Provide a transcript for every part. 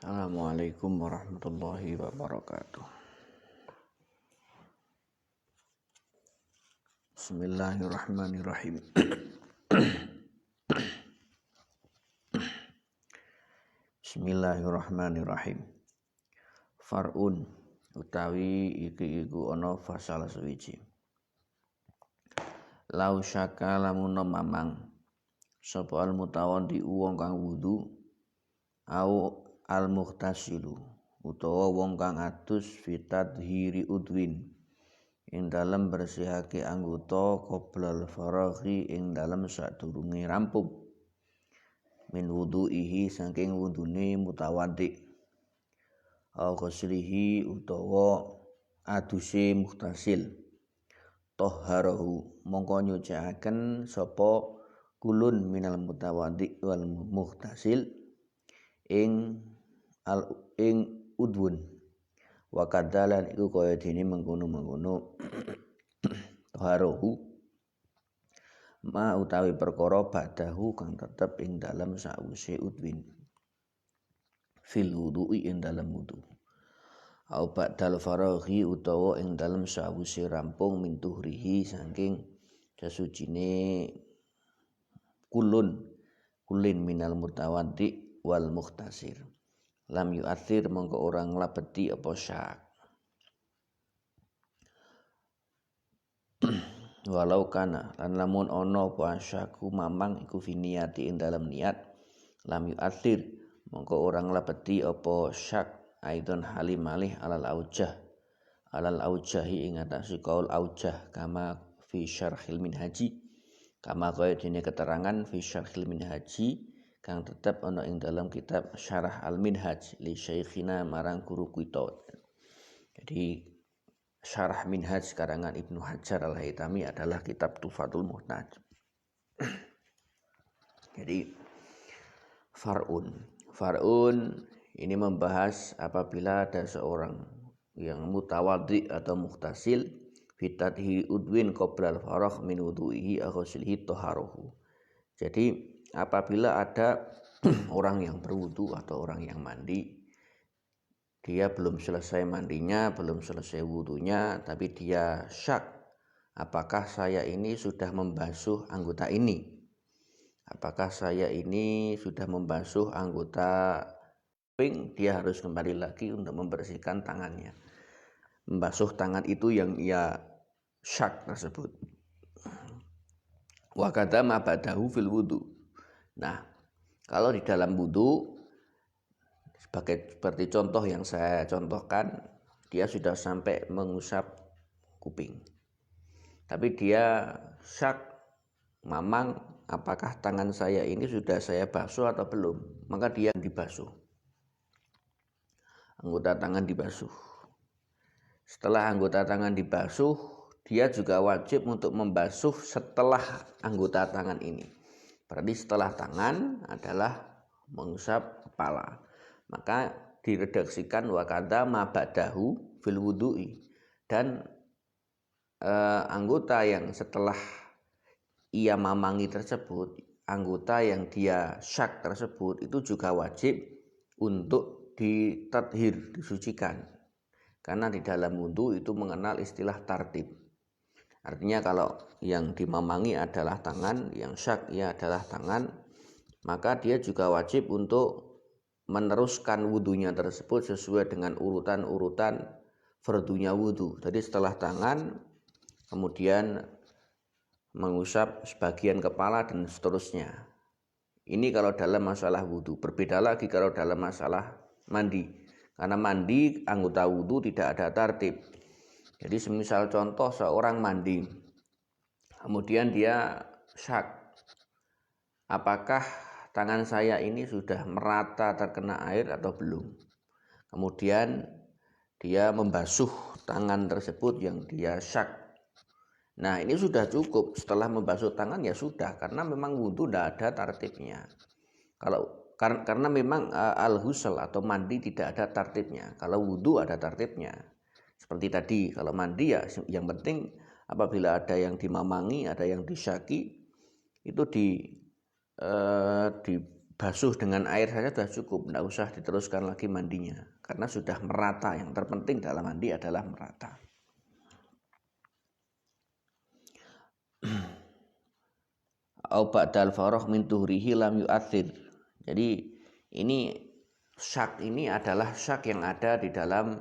Assalamualaikum warahmatullahi wabarakatuh. Bismillahirrahmanirrahim. Bismillahirrahmanirrahim. Far'un utawi iki iku ana fasal suwiji. Lau syaka lamun mamang sapa al mutawaddi wong kang wudu au al muhtasilu utawa wong kang adus fitadhiri udwin ing dalem bersihake anggota qoblal faraghi ing dalem sadurunge rampung min wudu'ihi saking wudune mutawaddi au ghuslihi utawa aduse muhtasil tahharahu mongko nyucikaken sapa kulun minal mutawaddi wal muhtasil ing udwun wa kadzalan iku kaya dene mengkono-mengkono taharahu ma utawi perkara badahu kang tetep ing dalam sause udwin fil wudu'i ing dalam wudu au ba'dal faraghi utawa ing dalam sause rampung min tuhrihi saking sesucine kulin minal mutawaddi wal muhtasir lam yu'athir mongko orang nglabeti apa syak walau kana lan lamun ana apa syaku mamang iku finiyati ing dalam niat lam yu'athir mongko orang nglabeti apa syak aidon halim malih alal aujahi ing atase kaul aujah kama fi syarhil minhaji kama kaya dene keterangan fi syarhil minhaji kang tetep ana ing dalam kitab Syarah Al-Minhaj li Syekhina marang guru kita. Jadi Syarah Minhaj karangan Ibnu Hajar Al-Haytami adalah kitab Tufatul Muhtaj. Jadi Far'un ini membahas apabila ada seorang yang mutawaddi atau muhtasil fitadhi udwin qoblal faragh min wudu'ihi aghsilhi taharuhu. Jadi apabila ada orang yang berwudu atau orang yang mandi, dia belum selesai mandinya, belum selesai wudunya, tapi dia syak, apakah saya ini sudah membasuh anggota ini? Apakah saya ini sudah membasuh anggota ping? Dia harus kembali lagi untuk membersihkan tangannya. Membasuh tangan itu yang ia syak tersebut. Wa kadza ma ba'dahu fil wudu. Nah, kalau di dalam wudu seperti contoh yang saya contohkan, dia sudah sampai mengusap kuping. Tapi dia syak mamang apakah tangan saya ini sudah saya basuh atau belum? Maka dia dibasuh. Anggota tangan dibasuh. Setelah anggota tangan dibasuh, dia juga wajib untuk membasuh setelah anggota tangan ini. Berarti setelah tangan adalah mengusap kepala. Maka diredaksikan wa kadza ma ba'dahu fil wudu'i. Dan anggota yang setelah ia mamangi tersebut, anggota yang dia syak tersebut itu juga wajib untuk ditadhir, disucikan. Karena di dalam wudu itu mengenal istilah tartib. Artinya kalau yang dimamangi adalah tangan, yang syak ia adalah tangan, maka dia juga wajib untuk meneruskan wudunya tersebut sesuai dengan urutan-urutan fardunya wudu. Jadi setelah tangan, kemudian mengusap sebagian kepala dan seterusnya. Ini kalau dalam masalah wudu. Berbeda lagi kalau dalam masalah mandi. Karena mandi anggota wudu tidak ada tartib. Jadi semisal contoh seorang mandi, kemudian dia syak, apakah tangan saya ini sudah merata terkena air atau belum? Kemudian dia membasuh tangan tersebut yang dia syak. Nah ini sudah cukup, setelah membasuh tangan ya sudah, karena memang wudu tidak ada tartibnya. Karena memang al-ghusl atau mandi tidak ada tartibnya. Kalau wudu ada tartibnya. Seperti tadi, kalau mandi ya yang penting apabila ada yang dimamangi, ada yang disyaki, itu basuh dengan air saja sudah cukup, tidak usah diteruskan lagi mandinya karena sudah merata. Yang terpenting dalam mandi adalah merata. Au ba'dal faragh min tuhrihi lam yu'athir. Jadi ini syak ini adalah syak yang ada di dalam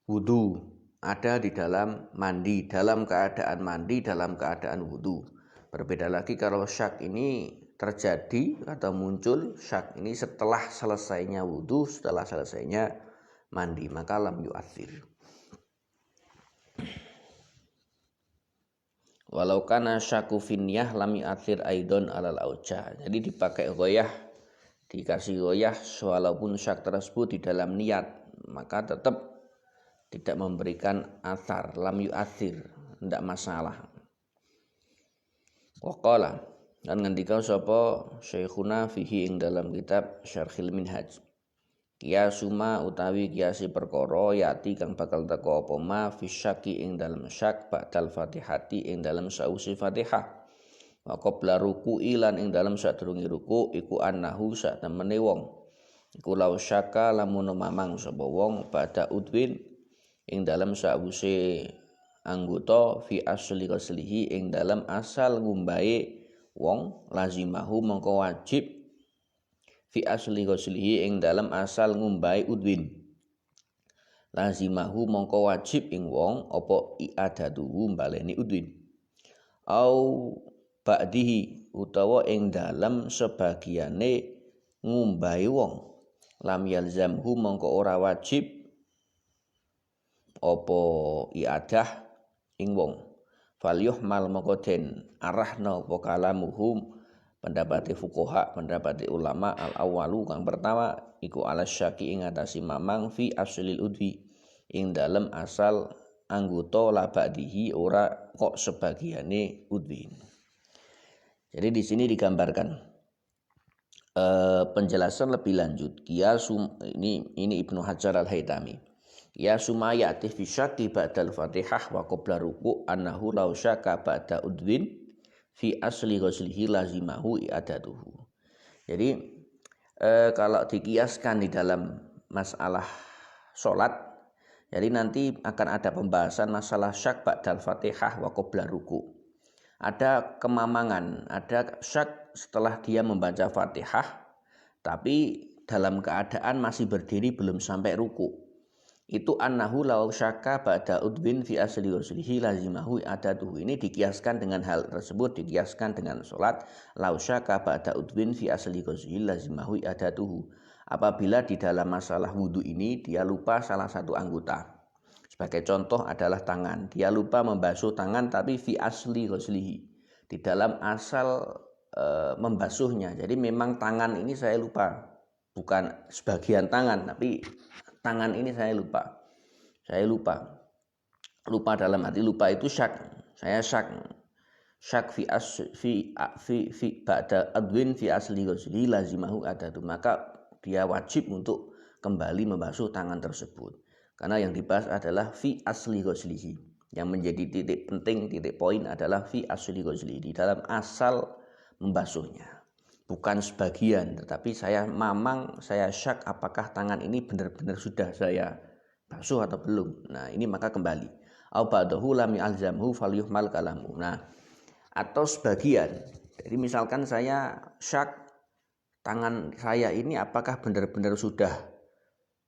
wudu, ada di dalam mandi, dalam keadaan mandi, dalam keadaan wudu. Berbeda lagi kalau syak ini terjadi atau muncul syak ini setelah selesainya wudu, setelah selesainya mandi, maka lam yu'athir. Walau kana syaku finniyah lam yu'athir aidon alal aujah. Jadi dipakai goyah, dikasih goyah walaupun syak tersebut di dalam niat, maka tetap tidak memberikan athar, lam yu'athir, tidak masalah. Waqala dan ngendika sapa Syekhuna fihi ing dalam kitab Syarhil Minhaj. Kiasuma utawi kiasi perkara yati kang bakal teko apa ma fi syaki ing dalam syak ba'dal Fatihati ing dalam sausi Fatihah. Wa qabla ruku'i lan ing dalam sadurunge ruku iku annahu sak temene wong. Iku law syaka lamun mamang sapa wong pada udwin ing dalam sause anggota fi asli qaslihi ing dalam asal ngumbahe wong lazimahu mongko wajib fi asli ghuslihi ing dalam asal ngumbai udwin lazimahu mongko wajib ing wong apa i'adatuhu baleni udwin au ba'dihi utawa ing dalam sebagiane ngumbai wong lam yalzamhu mongko ora wajib apa i'adah ing wong falyuhmal mongko den arahna apa kalamuhum pendapat fuqaha, pendapat ulama al-awwalu kang pertama iku ala syaki ing atasi mamang fi aslil udwi ing dalem asal anggota labadihi ora kok sebagiane udwi. Jadi di sini digambarkan penjelasan lebih lanjut. Ini Ibnu Hajar al-Haytami. Ya sumaya atif fi syaki ba'dal Fatihah wa qabla ruku' annahu law syaka ba'da udwin fi asli ghuslihi lazimahu i'adatuhu. Jadi kalau dikiaskan di dalam masalah sholat, jadi nanti akan ada pembahasan masalah syak ba'dal Fatihah wa qabla ruku'. Ada kemamangan, ada syak setelah dia membaca Fatihah tapi dalam keadaan masih berdiri belum sampai ruku'. Itu annahu law syaka ba'da udwin fi asli ghuslihi lazimahu i'adatuhu. Ini dikiaskan dengan hal tersebut, dikiaskan dengan sholat law syaka ba'da udwin fi asli ghuslihi lazimahu i'adatuhu. Apabila di dalam masalah wudu ini dia lupa salah satu anggota. Sebagai contoh adalah tangan. Dia lupa membasuh tangan tapi fi asli ghuslihi, di dalam asal membasuhnya. Jadi memang tangan ini saya lupa, bukan sebagian tangan tapi tangan ini saya lupa. Lupa dalam arti lupa itu syak. Saya syak fi ba'da adwin fi asli ghusli lazimahu adatu. Maka dia wajib untuk kembali membasuh tangan tersebut. Karena yang dibahas adalah fi asli ghuslihi. Yang menjadi titik penting, titik poin adalah fi asli ghuslihi, di dalam asal membasuhnya. Bukan sebagian, tetapi saya syak apakah tangan ini benar-benar sudah saya basuh atau belum. Nah, ini maka kembali. Au ba'dahu lam yalzamhu falyuhmal kalamu. Nah, atau sebagian. Jadi misalkan saya syak tangan saya ini apakah benar-benar sudah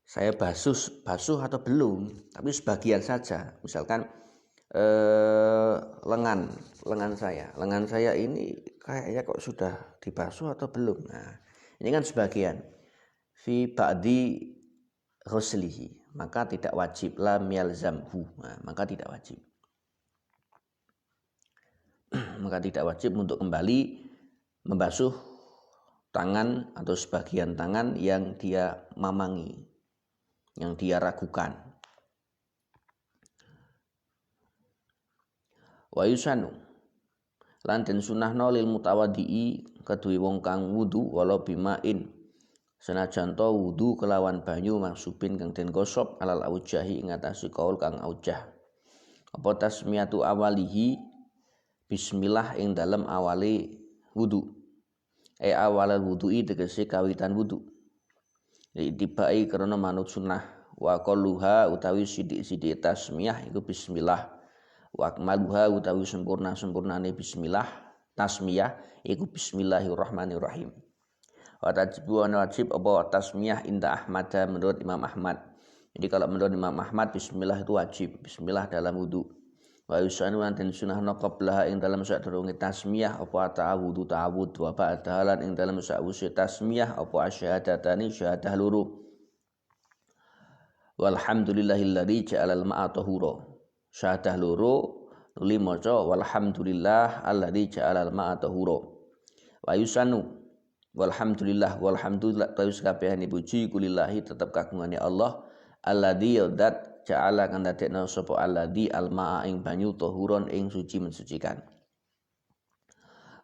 saya basuh atau belum, tapi sebagian saja. Misalkan lengan saya ini kayaknya kok sudah dibasuh atau belum. Nah, ini kan sebagian fi ba'di ghuslihi, maka tidak wajib lam yalzamhu. Nah, maka tidak wajib untuk kembali membasuh tangan atau sebagian tangan yang dia mamangi, yang dia ragukan. Wa yusanu lan den sunahno lil mutawaddi kedue wong kang wudu walau bimain senajan to wudu kelawan banyu maksubin kang den gosok alal aujahi ing atase kaul kang aujah apa tasmiyatu awalihi bismillah ing dalem awale wudu awalal wudu'i tegese kawitan wudu. Tibai karena manut sunnah. Wa qalluha utawi sidik-sidik tasmiyah iku bismillah. Wa akmaluha utawi sempurnane bismillah tasmiyah iku bismillahirrahmanirrahim. Wa tajibu wajib apa tasmiyah inda Ahmad menurut Imam Ahmad. Jadi kalau menurut Imam Ahmad bismillah itu wajib, bismillah dalam wudu. Wa yusanu lan den sunahna qablaha ing dalam sadurunge tasmiyah apa ta'awudhu ta'awud wa ba'dalan ing dalam sakwise tasmiyah apa asyhadatani syahadah loro. Walhamdulillahilladzi ja'alal ma'a tahura. Syahadah loro nuli maca walhamdulillah alladzi ja'alal ma'a tahura. Wa yusanu walhamdulillah ta'us kabehane puji kulillahi tetep kagungane Allah alladzi yadat ja'ala kang dadekna sapa alladzi alma'a ing banyu tahuron ing suci mensucikan.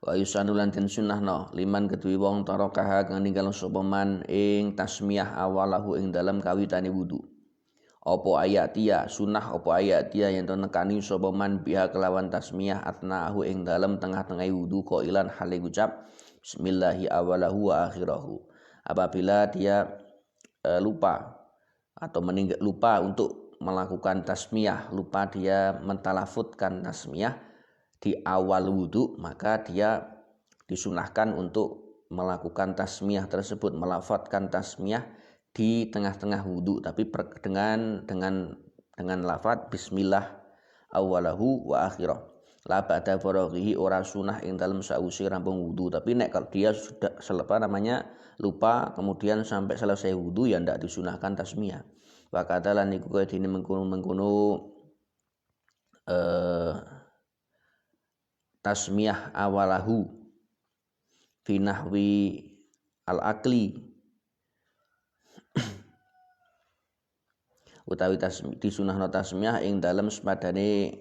Wa yusanu lan den sunahna liman kedue wong tarakaha kang ninggal sapa man ing tasmiyah awalahu ing dalam kawitane wudu. Apa ayat dia sunah apa ayat dia yang nekani sapa man biha kelawan tasmiyah atnaahu ing dalam tengah-tengah wudu qailan hale ucap bismillahi awalahu wa akhirahu. Apabila dia lupa atau lupa untuk melakukan tasmiyah, lupa dia mentalafutkan tasmiyah di awal wudu, maka dia disunahkan untuk melakukan tasmiyah tersebut, melafadzkan tasmiyah di tengah-tengah wudu, tapi dengan lafadz bismillah awalahu wa akhirah. La ba'da faraghihi ora sunah ing dalem sausi rampung wudu, tapi nek kalau dia sudah lupa kemudian sampai selesai wudu ya ndak disunahkan tasmiyah. Wa kadalan niku kaya dene mengkono tasmiyah awalahu fi nahwi al-akli utawi disunahna tasmiyah ing dalem sepadane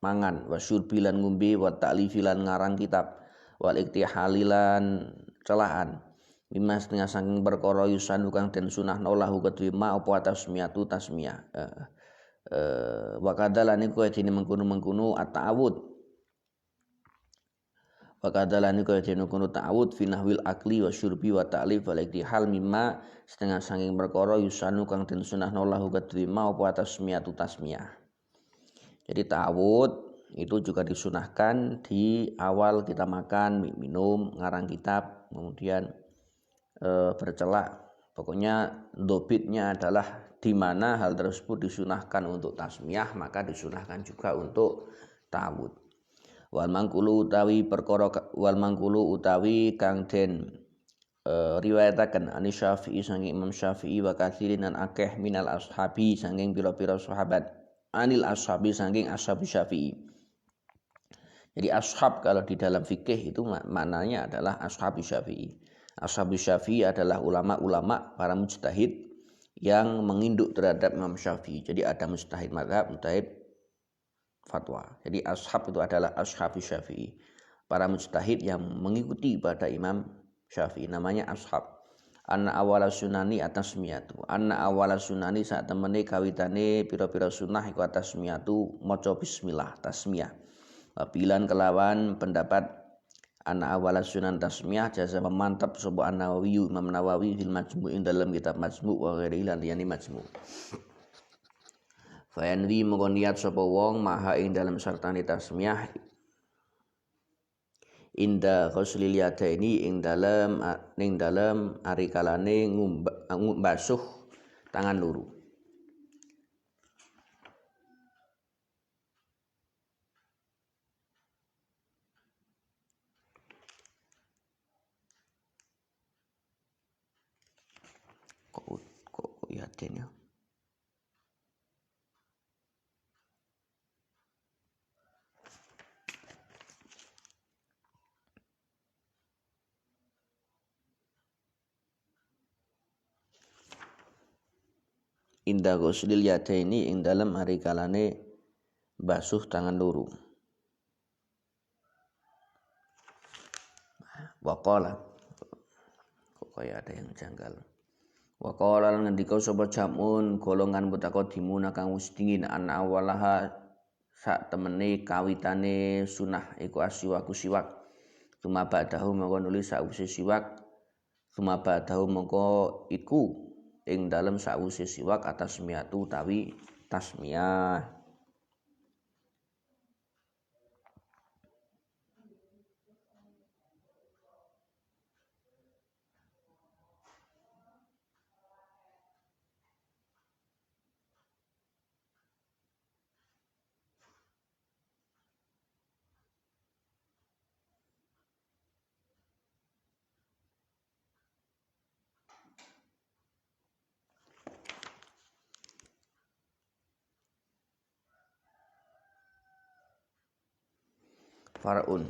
mangan wa syurbilan ngombe wa ta'lifilan ngarang kitab wal iktihalilan celaan mimma setengah saking perkara yusan kang den sunahna lahu kedue ma apa tasmiyatu tasmiyah wa kadalane kowe dene mengkono at-ta'awud wa kadalane kowe dene mengkono ta'awud fi nahwil akli wa syurbi wa ta'lif wal iktihal mimma setengah saking perkara yusan kang den sunahna lahu kedue ma apa tasmiyatu tasmiyah. Jadi ta'awud itu juga disunahkan di awal kita makan, minum, ngarang kitab, kemudian bercelak. Pokoknya dobitnya adalah di mana hal tersebut disunahkan untuk tasmiyah, maka disunahkan juga untuk ta'awud. Wal mangkulu utawi kang den riwayataken ani Syafi'i saking Imam Syafi'i wa katsirin lan akeh minal ashabi saking pira-pira sahabat. Anil ashabi saking ashabi Syafi'i. Jadi ashab kalau di dalam fikih itu maknanya adalah ashabi Syafi'i. Ashabi Syafi'i adalah ulama-ulama para mujtahid yang menginduk terhadap Imam Syafi'i. Jadi ada mujtahid mazhab, mujtahid fatwa. Jadi ashab itu adalah ashabi Syafi'i. Para mujtahid yang mengikuti pada Imam Syafi'i namanya ashab. Anna awala sunani atasmiyatu. Anna awala sunani saat temene kawitane pira-pira sunah iku atasmiyatu maca bismillah tasmiyah. Wabilan kelawan pendapat anna awala sunan tasmiyah jasa memantap sapa An-Nawawi Imam Nawawi fil Majmu' ing dalam kitab Majmu' wa ghairi lan liyane Majmu'. Fa yanwi mongko niat sapa wong maha ing dalam sartane tasmiyah inda ghuslil yadaini ing dalem ari kalane ngumbasuh tangan loro. Kok yaden ya. Inda ghuslil yadaini ing dalem hari kalane basuh tangan loro. Waqala kok kaya ada yang janggal. Waqala lan ngendika sapa jamun golongan mutaqaddimuna kang wis dingin ana awalaha sak temene kawitane sunah iku asiwaku siwak. Sumabadahu mongko nuli sawise siwak, sumabadahu mongko iku ing dalem sawise siwak atasmiyatu utawi tasmiyah. Far'un.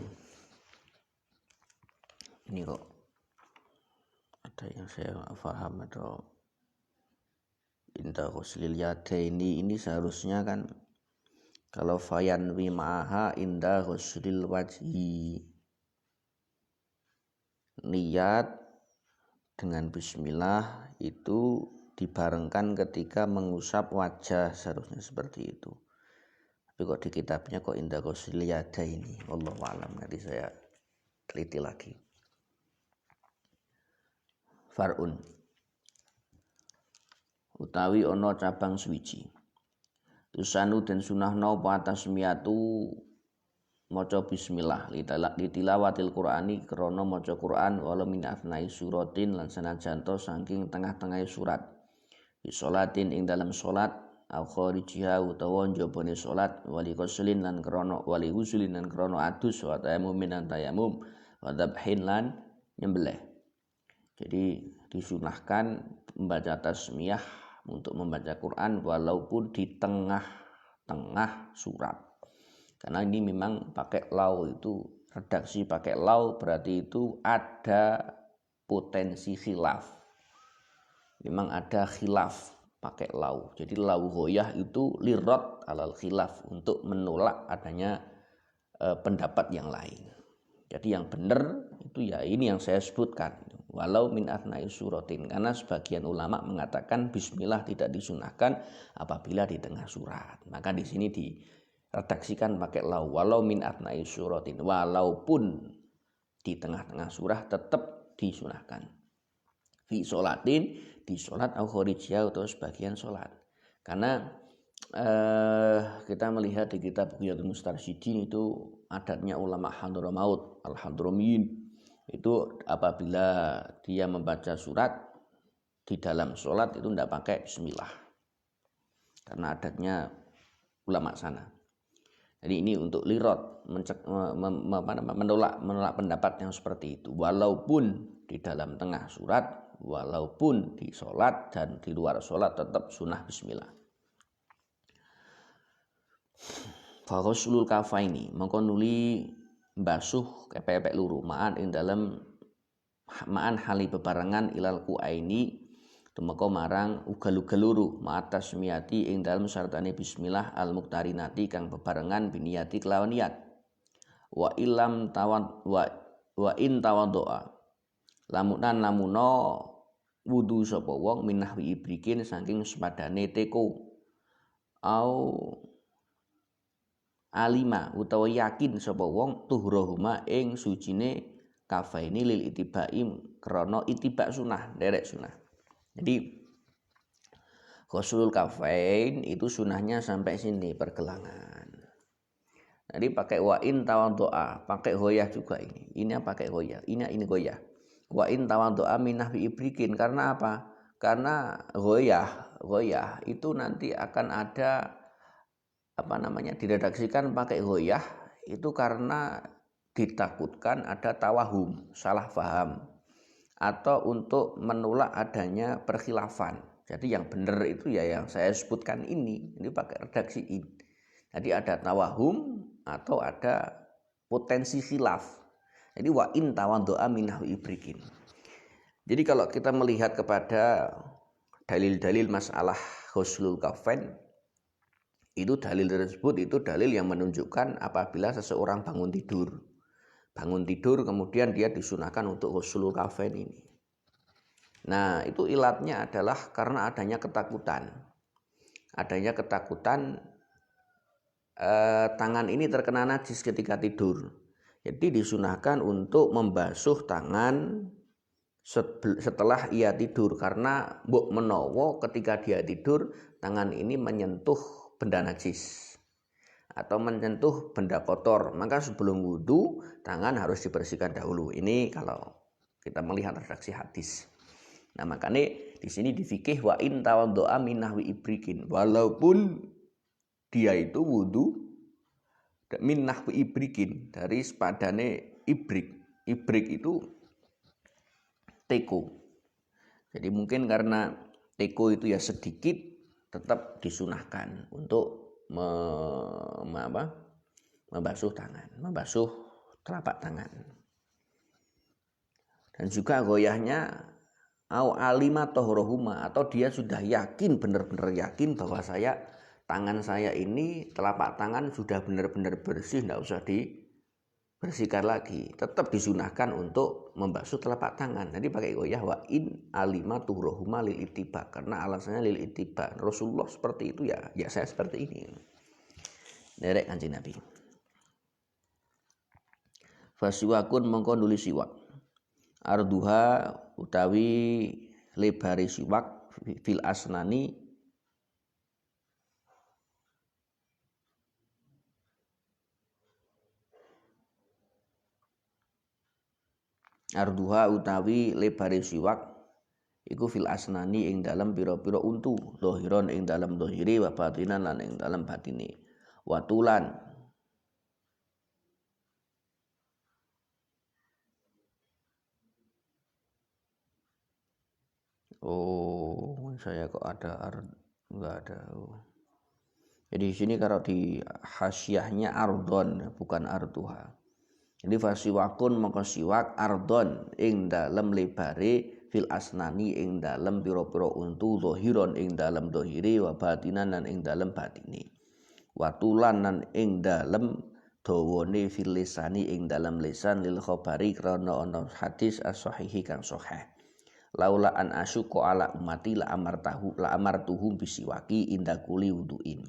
Ini kok ada yang saya paham atau inda ghuslil yadaini ini seharusnya kan kalau fayan ma'aha inda ghuslil wajhi, niat dengan bismillah itu dibarengkan ketika mengusap wajah, seharusnya seperti itu. Tapi kok di kitabnya kok inda ghuslil yadaini, wallahu alam, nanti saya teliti lagi. Far'un utawi ono cabang swiji, tusanu den sunahno apa tasmiyatu maca bismillah litilawatil qur'ani krana maca Qur'an wala min athnai suratin lan sanajan to saking tengah-tengah surat, di sholatin ing dalam salat au kharijiha utawa njabane salat, wali ghuslin lan krana wali ghuslin lan krana adus wa tayamumin lan tayamum wa dzabhin lan nyembelih. Jadi disunahkan membaca tasmiyah untuk membaca Quran walaupun di tengah-tengah surat. Karena ini memang pakai lau, itu redaksi pakai lau berarti itu ada potensi khilaf. Memang ada khilaf pakai lau. Jadi lau ghoyah itu lirot alal khilaf, untuk menolak adanya pendapat yang lain. Jadi yang benar itu ya ini yang saya sebutkan, walau min athnai suratin, karena sebagian ulama mengatakan bismillah tidak disunahkan apabila di tengah surat. Maka di sini diredaksikan pakai lau, walau min athnai suratin, walaupun di tengah-tengah surah tetap disunahkan. Fi sholatin, di sholat au khorijiyah atau sebagian sholat. Karena kita melihat di kitab Ghiyathul Mustarsyidin itu adatnya ulama Hadramaut, al-Hadramiyin, itu apabila dia membaca surat di dalam sholat itu tidak pakai bismillah, karena adatnya ulama sana. Jadi ini untuk lirot, menolak pendapat yang seperti itu, walaupun di dalam tengah surat, walaupun di sholat dan di luar sholat tetap sunnah bismillah. Fa ghuslul kafaini mongko nuli mbasuh kepepek luru ma'an ing dalem ma'an hali bebarengan ilal kuaini tumeka marang ugal-ugal luru ma'at tasmiyati ing dalem sartane bismillah al muqtarinati kang bebarengan biniyati kelawan niat wa ilam tawad wa in tawaddoa lamunan lamuno wudu sapa wong minahwi ibrikin saking sepadane teko au alima utawa yakin sapa wong tuhrahuma ing sucine kafaini lil itibaim krana itibak sunah, derek sunah. Jadi ghuslul kafain itu sunahnya sampai sini pergelangan. Jadi pakai wa in tawaddoa, pakai goyah juga ini. Ini pakai goyah. Ini goyah. Wa in tawaddoa minah bi ibrikin, karena apa? Karena goyah itu nanti akan ada diredaksikan pakai goyah itu karena ditakutkan ada tawahum, salah faham, atau untuk menolak adanya perkhilafan. Jadi yang benar itu ya yang saya sebutkan ini pakai redaksi ini. Jadi ada tawahum atau ada potensi khilaf. Jadi wa in tawaddoa minhu ibrikin. Jadi kalau kita melihat kepada dalil-dalil masalah ghuslul kafain, itu dalil tersebut itu dalil yang menunjukkan apabila seseorang bangun tidur kemudian dia disunahkan untuk ghuslul kafain ini. Nah, itu ilatnya adalah karena adanya ketakutan tangan ini terkena najis ketika tidur. Jadi disunahkan untuk membasuh tangan setelah ia tidur, karena mbok menawa ketika dia tidur tangan ini menyentuh benda najis atau menyentuh benda kotor, maka sebelum wudhu tangan harus dibersihkan dahulu. Ini kalau kita melihat redaksi hadis. Nah, makanya di sini di fikih wa in tawaddo'a min nahwi ibrikin, walaupun dia itu wudhu min nahwi ibrikin, dari sepadane ibrik. Ibrik itu teko. Jadi mungkin karena teko itu ya sedikit, tetap disunahkan untuk membasuh tangan, membasuh telapak tangan. Dan juga goyahnya au alima tohrohuma, atau dia sudah yakin, benar-benar yakin bahwa tangan saya ini, telapak tangan sudah benar-benar bersih, tidak usah dibersihkan lagi. Tetap disunahkan untuk membasuh telapak tangan. Jadi pakai goyah wa in alima tohrohuma lil ittiba, karena alasannya lil ittiba. Rasulullah seperti itu, ya saya seperti ini. Derek Kanjeng Nabi. Fasiwakun mongko nuli siwak. Arduha utawi lebari siwak fil asnani arduha utawi lebari siwak iku fil asnani ing dalam pira-pira untu, dohiron ing dalam dohiri, wa batinan lan ing dalam batine, watulan saya kok ada enggak ada. Jadi di sini kalau di hasyahnya ardon, bukan arduha. Jadi fasiwakun mongko siwak ardon ing dalem lebare fil asnani ing dalem pira-pira untu, zahiron ing dalem dohiri, wa batinan lan ing dalem batine, watulan lan ing dalem dawane fil lisani ing dalem lisan, lil khabari krana ana hadis as-sahihi kang sahih. Laula an asyqa ala ummati la amartuhum bisiwaki inda kuli wuduin.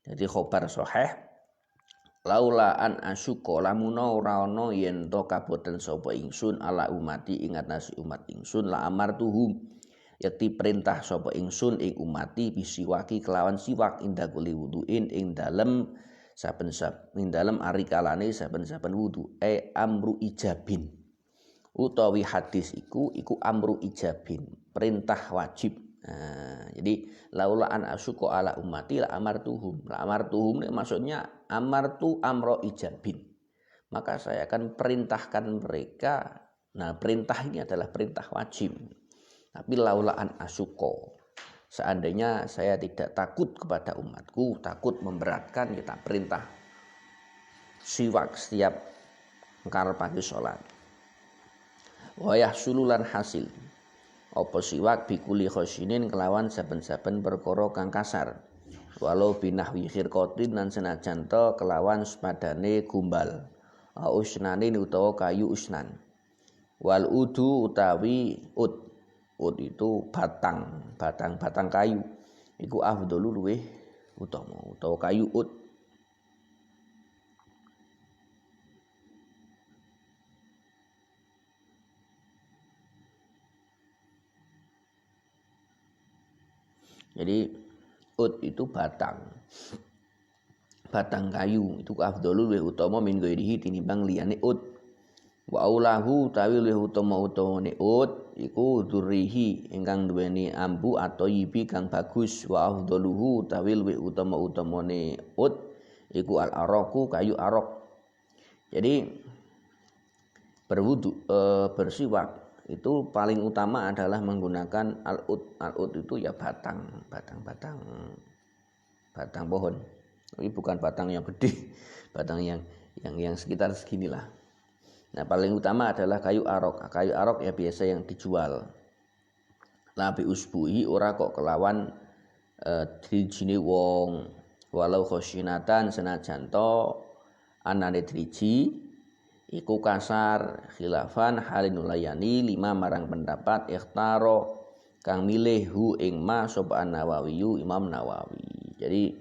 Jadi khobar sahih, laula an asyqa lamuna ora ana yen to kaboten sapa ingsun ala umati ing atase umat ingsun, la amartuhum yakti perintah sapa ingsun ing umati bisiwaki kelawan siwak inda kuli wuduin ing dalem saben-saben ing dalem ari kalane saben-saben wudu, amru ijabin. Utawi hadis iku amru ijabin, perintah wajib. Nah, jadi laula an asyqa ala ummati la amartuhum. La amartuhum ini maksudnya amartu amro ijabin. Maka saya akan perintahkan mereka. Nah, perintah ini adalah perintah wajib. Tapi laula an asyqa, seandainya saya tidak takut kepada umatku, takut memberatkan, kita perintah siwak setiap engkar pagi sholat. Wayah sululan hasil apa siwak bikuli khosinin kelawan saben-saben perkara kang kasar, walau binahwi khirqatin lan senajan to kelawan sepadane gumbal, usnanin utawa kayu usnan, wal udu utawi ud itu batang kayu iku afdalu luweh utama, utawa kayu ud. Jadi ud itu batang kayu itu afdalul wa utama min ghairihi tinimbang liyane ud. Wa aulahu tawi luwih utama-utamane ud iku dzurrihi ingkang duweni ambu atau yibi kang bagus. Wa afdaluhu tawi luwih utama-utamane ud iku al-araku kayu arok. Jadi bersiwak itu paling utama adalah menggunakan al-ud. Al-ud itu ya batang pohon. Tapi bukan batang yang gede, batang yang sekitar seginilah. Nah, paling utama adalah kayu arok. Kayu arok ya biasa yang dijual. Labi usbuhi ora kok kelawan drijine wong, walau khosinatan senajan to anane driji iku kasar khilafan halinulayani 5 marang pendapat ikhtaro kang milih hu ing ma sapa Nawawi Imam Nawawi. Jadi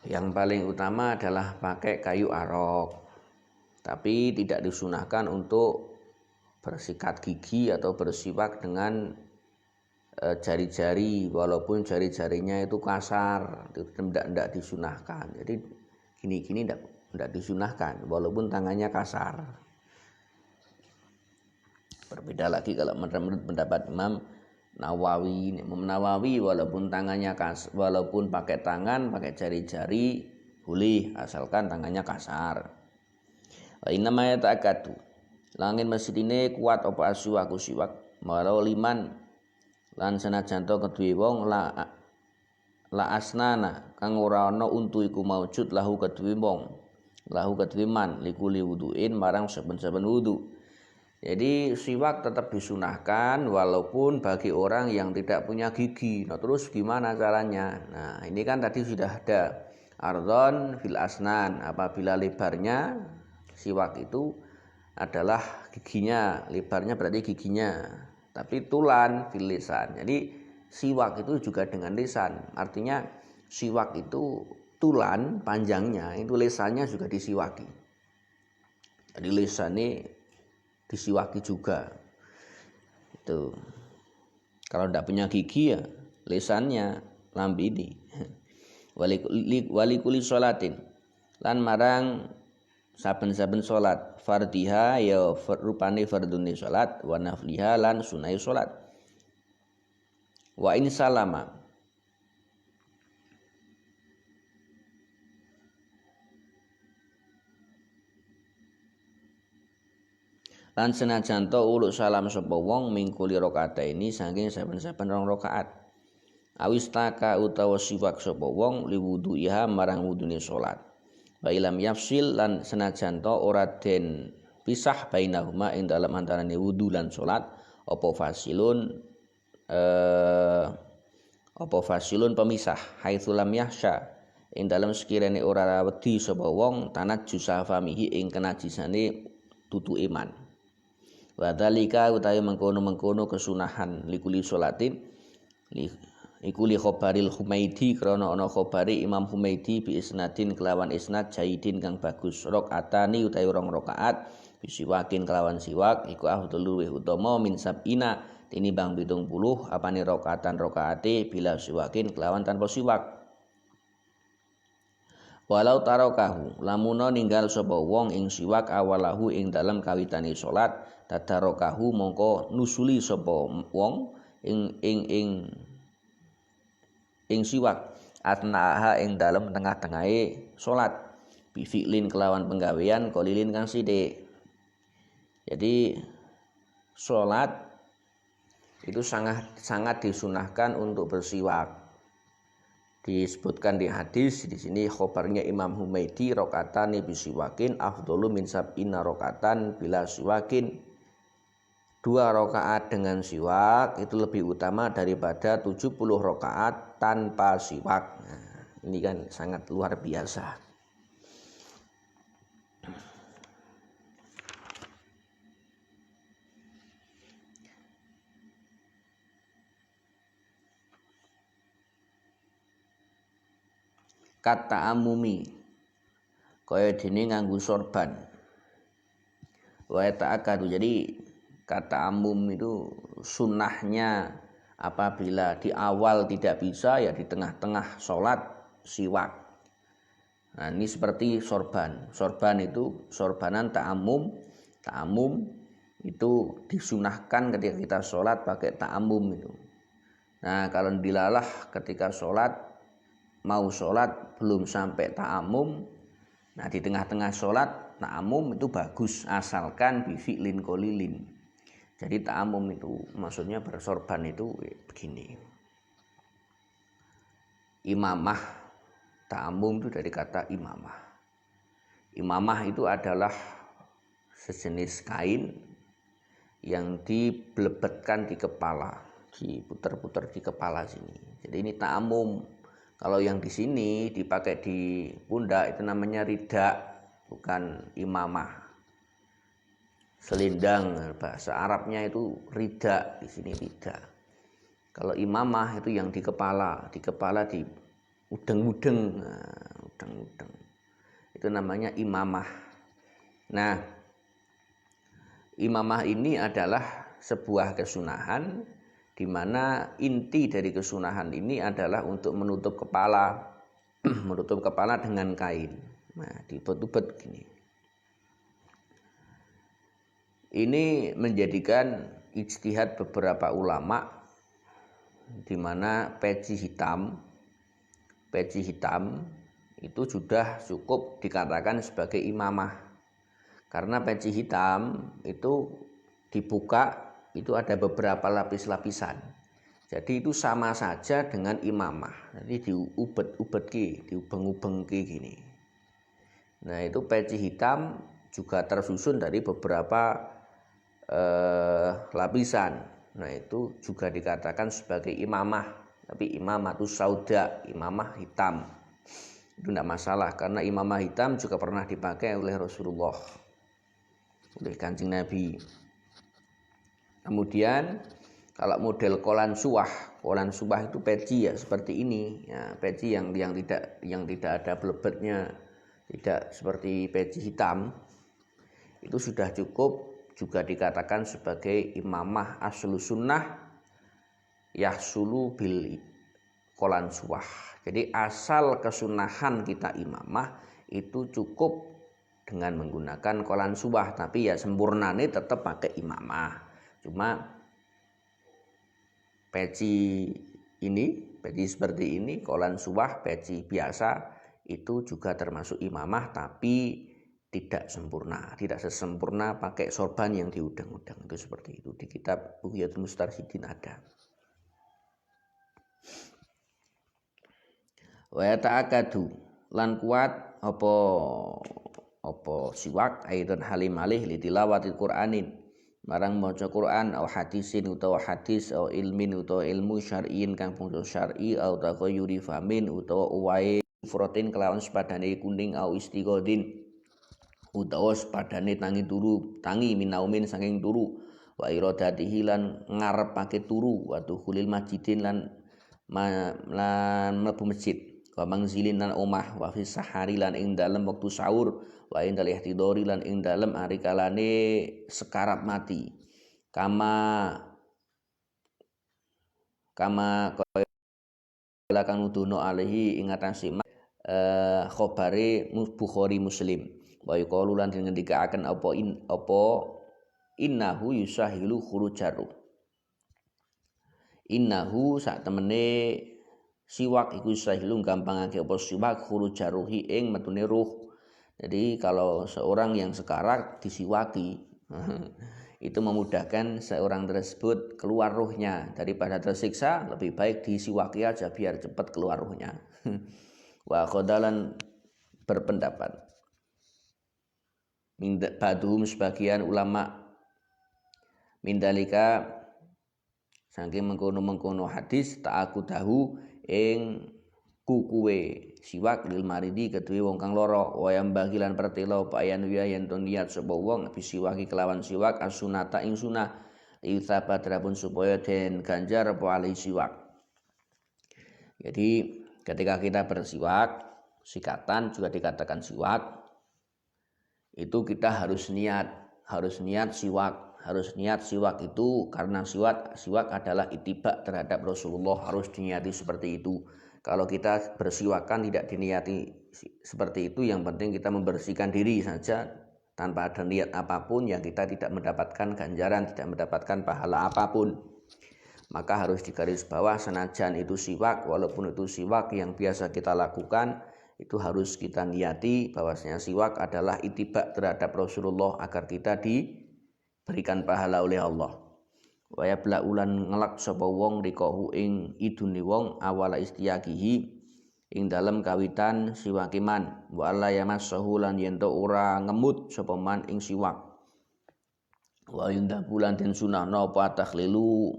yang paling utama adalah pakai kayu arok. Tapi tidak disunahkan untuk bersikat gigi atau bersiwak dengan jari-jari, walaupun jari-jarinya itu kasar, itu tidak disunahkan. Jadi gini-gini tidak disunahkan walaupun tangannya kasar. Berbeda lagi kalau menurut pendapat Imam Nawawi. Imam Nawawi walaupun tangannya walaupun pakai tangan, pakai jari-jari boleh asalkan tangannya kasar. Wa inna ma yata'akadu. Langit masjid ini kuat apa aswaku siwak walau liman lan senajan to kedue wong la asnana kang ora ana untu iku maujud lahu kedue wong lahu kedue man likuli wuduin marang saben-saben wudu. Jadi siwak tetap disunahkan walaupun bagi orang yang tidak punya gigi. Nah, terus gimana caranya? Nah, ini kan tadi sudah ada ardhon fil asnan, apabila lebarnya siwak itu adalah giginya, lebarnya berarti giginya. Tapi tulan fil lisan. Jadi siwak itu juga dengan lisan. Artinya siwak itu tulan panjangnya, itu lisannya juga disiwaki. Jadi lisannya disiwaki juga. Itu. Kalau tidak punya gigi ya lisannya lambi ini. Walikuli sholatin lan marang saben-saben salat fardhiha ya rupane fardune salat wa nafliha lan sunai salat. Wa in salama lan senajan to uluk salam sapa wong mingkuli rakaataini saking saben-saben rong rakaat. Awistaka utawa siwak sapa wong liwuduiha marang wudune salat. Wa ilam yafsil lan senajan to ora den pisah bainahuma ing dalam antarane wudu lan salat apa fasilun pemisah haitsu lam yahsya ing dalam sekirane ora wedi sapa wong tanat jusafamihi ing kenajisane tutu iman. Wa dzalika utawi mengkono-mengkono kesunahan likuli salatin iku li khobaril Humaidi krana ana khobari Imam Humaidi bi isnadin kelawan isnad jaidin kang bagus rakaatani utawi rong rakaat bisiwakin kelawan siwak iku afdhalu wa utama min sab'ina tinimbang 70 apane rakaatan rakaate bila siwakin kelawan tanpa siwak. Walau tarokahu lamuna ninggal sapa wong ing siwak awalahu ing dalam kawitane salat tadarokahu mongko nusuli sapa wong ing siwak atnaaha ing dalam tengah-tengahe salat bi fi'lin kelawan penggawean qalilin kang sithik. Jadi salat itu sangat disunahkan untuk bersiwak. Disebutkan di hadis di sini khobarnya Imam Humaidi rakaatani bisiwakin afdhalu min sab'ina rakaatan bila siwakin. 2 rakaat dengan siwak itu lebih utama daripada 70 rakaat tanpa siwak. Nah, ini kan sangat luar biasa. Kata amumi kaya dene nganggo sorban. Wa ta'akadu. Jadi kata amum itu sunnahnya apabila di awal tidak bisa ya di tengah-tengah sholat siwak. Nah, ini seperti sorban. Sorban itu sorbanan ta'amum. Ta'amum itu disunahkan ketika kita sholat pakai ta'amum itu. Nah, kalau dilalah ketika sholat mau sholat belum sampai ta'amum. Nah, di tengah-tengah sholat ta'amum itu bagus asalkan bifi'lin qalilin. Jadi ta'amum itu maksudnya bersorban itu begini. Imamah, ta'amum itu dari kata imamah. Imamah itu adalah sejenis kain yang dibelebetkan di kepala, diputar-putar di kepala sini. Jadi ini ta'amum. Kalau yang di sini dipakai di pundak itu namanya rida, bukan imamah. Selendang bahasa Arabnya itu rida, di sini rida. Kalau imamah itu yang di kepala di udeng-udeng, udeng-udeng. Itu namanya imamah. Nah, imamah ini adalah sebuah kesunahan di mana inti dari kesunahan ini adalah untuk menutup kepala, menutup kepala dengan kain. Nah, diubet-ubet gini. Ini menjadikan ijtihad beberapa ulama di mana peci hitam itu sudah cukup dikatakan sebagai imamah. Karena peci hitam itu dibuka itu ada beberapa lapis-lapisan. Jadi itu sama saja dengan imamah. Jadi diubet-ubet diubeng-ubeng gini. Nah, itu peci hitam juga tersusun dari beberapa lapisan. Nah, itu juga dikatakan sebagai imamah. Tapi imamatus sauda, imamah hitam. Itu tidak masalah karena imamah hitam juga pernah dipakai oleh Rasulullah, oleh Kanjeng Nabi. Kemudian kalau model kolan suwah itu peci ya seperti ini. Ya, peci yang tidak ada blebetnya, tidak seperti peci hitam. Itu sudah cukup juga dikatakan sebagai imamah aslu sunnah yahsulu bil kolan suwah. Jadi asal kesunahan kita imamah itu cukup dengan menggunakan kolan suwah, tapi ya sempurnanya tetap pakai imamah. Cuma peci seperti ini, kolan suwah, peci biasa itu juga termasuk imamah, tapi tidak sempurna, tidak sesempurna pakai sorban yang diudang-udang. Itu seperti itu, di kitab Bughyatul Mustarsyidin ada. Wa ta'akadu lan kuat apa siwak aidan halim alih li tilawatil Qur'anin marang maca Quran au hadisin utawa hadis au ilmin utawa ilmu syar'iin kang bangsa syar'i au taghayyuri famin utawa uwae frotin kelawan sepadane kuning au istiqodin utawa sepadane tangi minaumin saking turu wa iradatihi lan ngarepake turu wa dukhulil masjidin lan mlebu masjid wa mangzilin lan omah wa fi sahari lan ing dalem wektu sahur wa indal ihtidori lan ing dalem ari kalane sekarat mati kama kaya kang nuduhno alihi ing atase khobare Bukhari Muslim wa yaqulu lan ngendikaaken apa innahu yusahilu khurujaru innahu sak temene siwak iku yusahilu gampangake apa siwak khurujaruhi ing metune ruh. Jadi kalau seorang yang sekarat disiwaki itu memudahkan seorang tersebut keluar ruhnya, daripada tersiksa lebih baik disiwaki aja biar cepat keluar ruhnya. Wa qadalan berpendapat baduhum sebagian ulama mindalika saking mengkono hadis ta'akudahu ing kukuwe siwak lil maridi kedue wong kang lara wayam bagilan pertelo payan wiya yen to niat sapa wong bisiwaki kelawan siwak asunata ing sunah itsabat rabun supaya den ganjar apa ali siwak. Jadi ketika kita bersiwak, sikatan juga dikatakan siwak, itu kita harus niat siwak itu karena siwak adalah itibak terhadap Rasulullah, harus diniati seperti itu. Kalau kita bersiwakan tidak diniati seperti itu, yang penting kita membersihkan diri saja tanpa ada niat apapun, ya kita tidak mendapatkan ganjaran, tidak mendapatkan pahala apapun. Maka harus digaris bawah, senajan itu siwak, walaupun itu siwak yang biasa kita lakukan, itu harus kita niati bahwasanya siwak adalah itibak terhadap Rasulullah agar kita diberikan pahala oleh Allah. Waya bla ulan ngelak sapa wong rikahu ing idune wong awala istiyaqihi ing dalem kawitan siwakiman wa alla yamassahu lan yen to ora ngemut sapa man ing siwak wa yunda bulan den sunahna apa takhlilu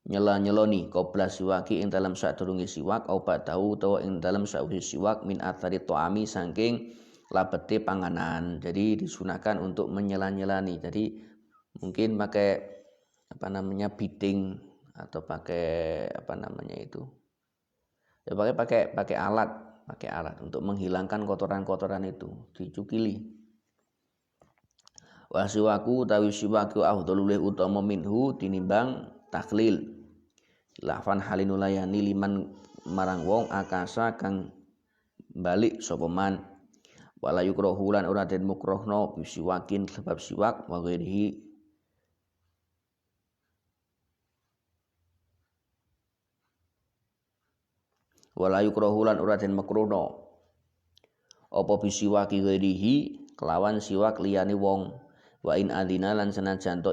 nyela-nyeloni qabla siwaki ing dalem sadurunge siwak au ba'dahu utawa ing dalem sawise siwak min athari ta'ami saking labete panganan. Jadi disunahkan untuk menyela-nyelani. Jadi mungkin pakai biding atau pakai ya pakai alat untuk menghilangkan kotoran-kotoran itu, dicukili. Wa siwaku utawi siwaku afdhalu luwih utama minhu tinimbang taklil. Lafan halinulayani liman marang wong akasa kang balik sapa man. Wala yukrahu lan ora den mukrohno bisiwakin sebab siwak wa ghairihi wala yukrahu lan ora den makruhno apa bisiwaki ghairihi kelawan siwak liyane wong wa in adina lan senajan to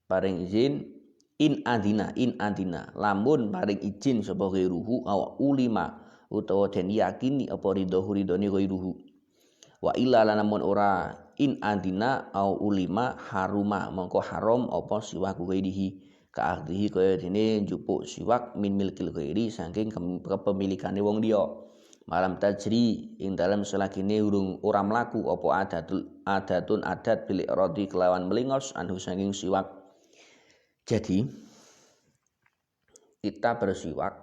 paring izin in adina lamun paring izin sapa ghairuhu aw ulima utawa den yakini apa ridhone ghairuhu wa illa lamun ora in adina au ulima haruma mongko haram apa siwak ghairihi ka'akdihi kaya dene njupuk siwak min milkil ghairi saking kepemilikane wong liya malam tajri ing dalam selagine urung ora mlaku apa adatun adat bilik rodi kelawan melingos anhu saking siwak. Jadi kita bersiwak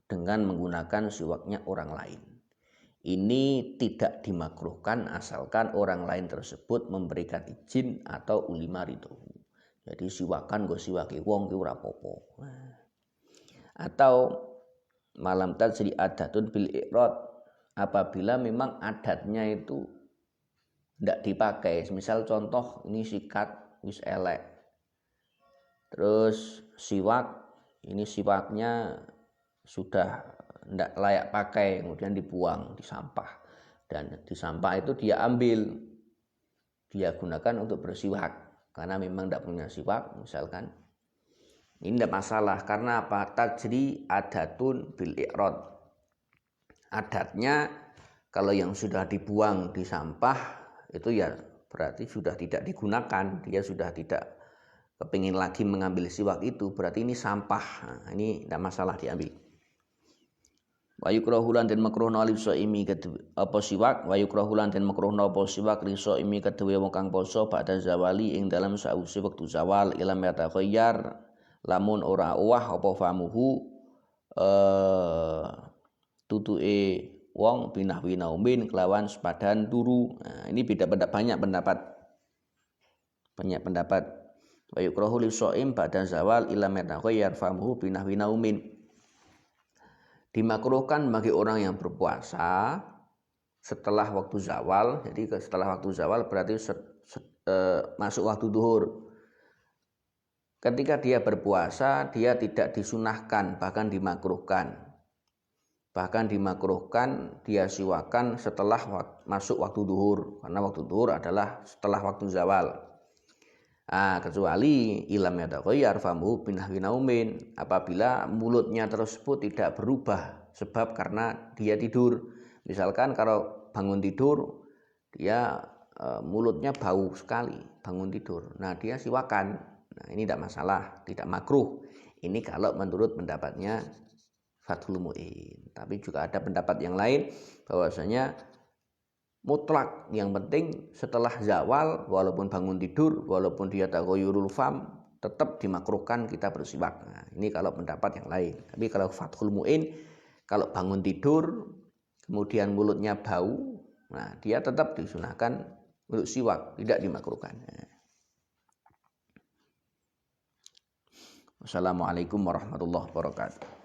dengan menggunakan siwaknya orang lain. Ini tidak dimakruhkan asalkan orang lain tersebut memberikan izin atau ulima ridhohu. Jadi siwakan go siwaki wong ki ora apa-apa. Atau malam tajri adatun bil iqrad apabila memang adatnya itu tidak dipakai. Misal contoh ini sikat wis elek. Terus siwak ini siwaknya sudah tidak layak pakai, kemudian dibuang di sampah, dan di sampah itu dia ambil, dia gunakan untuk bersiwak karena memang tidak punya siwak misalkan. Ini tidak masalah karena apa? Tajri adatun bil iqrad. Adatnya kalau yang sudah dibuang di sampah itu ya berarti sudah tidak digunakan, dia sudah tidak kepingin lagi mengambil siwak itu, berarti ini sampah. Nah, ini tidak masalah diambil. Wa yukrahu lan den makruhna li shaimi apa siwak wa yukrahu lan den makruhna apa siwak li shaimi kedue wong kang poso ba'da zawali ing dalam sause wektu zawal ilam yatakhayyar lamun ora owah apa famuhu tutuke wong binahwi naumin kelawan sepadan turu. Nah, ini beda banyak pendapat wa yukrahu li shaim ba'da zawal ilam yatakhayyar famuhu binahwi naumin. Dimakruhkan bagi orang yang berpuasa setelah waktu zawal. Jadi setelah waktu zawal berarti masuk waktu duhur. Ketika dia berpuasa dia tidak disunahkan, bahkan dimakruhkan. Bahkan dimakruhkan dia siwakan setelah masuk waktu duhur, karena waktu duhur adalah setelah waktu zawal. Kecuali ilam yatakhayyar famuhu binahwi naumin, apabila mulutnya tersebut tidak berubah sebab karena dia tidur. Misalkan kalau bangun tidur dia mulutnya bau sekali bangun tidur, nah dia siwakan. Nah ini tidak masalah, tidak makruh. Ini kalau menurut pendapatnya Fathul Mu'in. Tapi juga ada pendapat yang lain bahwasanya mutlak, yang penting setelah zawal walaupun bangun tidur, walaupun dia taghayyurul fam, tetap dimakruhkan kita bersiwak. Nah, ini kalau pendapat yang lain. Tapi kalau Fathul Mu'in, kalau bangun tidur kemudian mulutnya bau, nah dia tetap disunahkan untuk siwak, tidak dimakruhkan. Wassalamualaikum warahmatullahi wabarakatuh.